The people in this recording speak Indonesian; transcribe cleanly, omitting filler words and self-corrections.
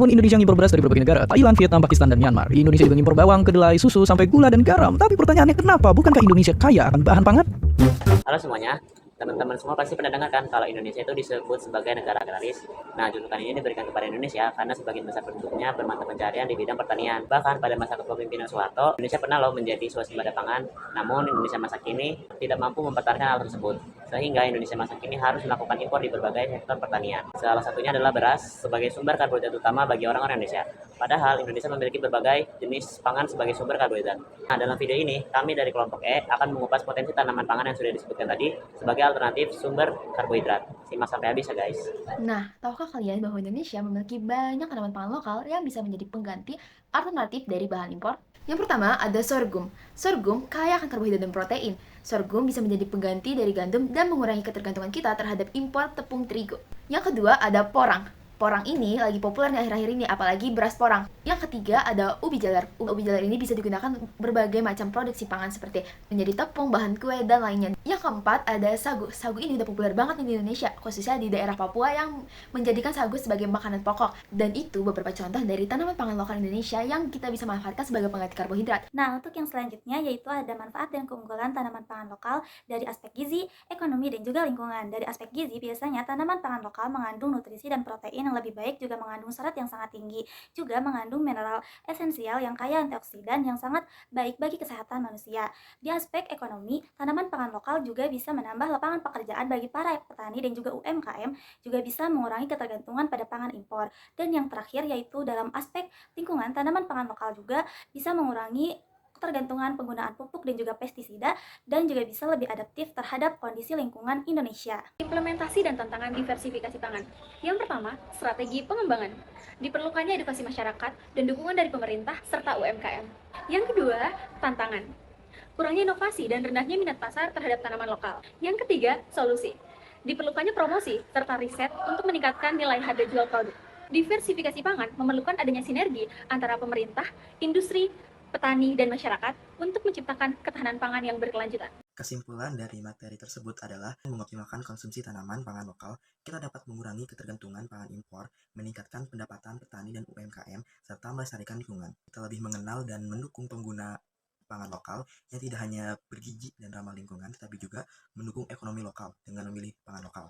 Walaupun Indonesia ngimpor beras dari berbagai negara, Thailand, Vietnam, Pakistan, dan Myanmar, Indonesia juga ngimpor bawang, kedelai, susu, sampai gula dan garam. Tapi pertanyaannya kenapa? Bukankah Indonesia kaya akan bahan pangan? Halo semuanya, teman-teman semua pasti pernah dengar kan kalau Indonesia itu disebut sebagai negara agraris. Nah, julukan ini diberikan kepada Indonesia karena sebagian besar penduduknya bermata pencarian di bidang pertanian. Bahkan pada masa kepemimpinan Soeharto, Indonesia pernah loh menjadi swasembada pangan. Namun Indonesia masa kini tidak mampu mempertahankan hal tersebut. Sehingga Indonesia masa kini harus melakukan impor di berbagai sektor pertanian. Salah satunya adalah beras sebagai sumber karbohidrat utama bagi orang-orang Indonesia. Padahal Indonesia memiliki berbagai jenis pangan sebagai sumber karbohidrat. Nah, dalam video ini, kami dari kelompok E akan mengupas potensi tanaman pangan yang sudah disebutkan tadi sebagai alternatif sumber karbohidrat. Simak sampai habis ya guys. Nah, tahukah kalian bahwa Indonesia memiliki banyak tanaman pangan lokal yang bisa menjadi pengganti alternatif dari bahan impor? Yang pertama ada sorghum. Sorghum kaya akan karbohidrat dan protein. Sorghum bisa menjadi pengganti dari gandum dan mengurangi ketergantungan kita terhadap impor tepung terigu. Yang kedua ada porang. Porang ini lagi populer di akhir-akhir ini, apalagi beras porang. Yang ketiga ada ubi jalar. Ubi jalar ini bisa digunakan berbagai macam produksi pangan seperti menjadi tepung, bahan kue, dan lainnya. Yang keempat ada sagu. Sagu ini udah populer banget nih di Indonesia, khususnya di daerah Papua yang menjadikan sagu sebagai makanan pokok. Dan itu beberapa contoh dari tanaman pangan lokal Indonesia yang kita bisa manfaatkan sebagai pengganti karbohidrat. Nah, untuk yang selanjutnya yaitu ada manfaat dan keunggulan tanaman pangan lokal dari aspek gizi, ekonomi, dan juga lingkungan. Dari aspek gizi, biasanya tanaman pangan lokal mengandung nutrisi dan protein yang lebih baik, juga mengandung serat yang sangat tinggi, juga mengandung mineral esensial yang kaya antioksidan yang sangat baik bagi kesehatan manusia. Di aspek ekonomi, tanaman pangan lokal juga bisa menambah lapangan pekerjaan bagi para petani dan juga UMKM, juga bisa mengurangi ketergantungan pada pangan impor. Dan yang terakhir yaitu dalam aspek lingkungan, tanaman pangan lokal juga bisa mengurangi ketergantungan penggunaan pupuk dan juga pestisida, dan juga bisa lebih adaptif terhadap kondisi lingkungan Indonesia. Implementasi dan tantangan diversifikasi pangan. Yang pertama, strategi pengembangan. Diperlukannya edukasi masyarakat dan dukungan dari pemerintah serta UMKM. Yang kedua, tantangan. Kurangnya inovasi dan rendahnya minat pasar terhadap tanaman lokal. Yang ketiga, solusi. Diperlukannya promosi serta riset untuk meningkatkan nilai harga jual produk. Diversifikasi pangan memerlukan adanya sinergi antara pemerintah, industri, petani, dan masyarakat untuk menciptakan ketahanan pangan yang berkelanjutan. Kesimpulan dari materi tersebut adalah mengoptimalkan konsumsi tanaman pangan lokal, kita dapat mengurangi ketergantungan pangan impor, meningkatkan pendapatan petani dan UMKM, serta melestarikan lingkungan. Kita lebih mengenal dan mendukung pengguna pangan lokal yang tidak hanya bergizi dan ramah lingkungan, tetapi juga mendukung ekonomi lokal dengan memilih pangan lokal.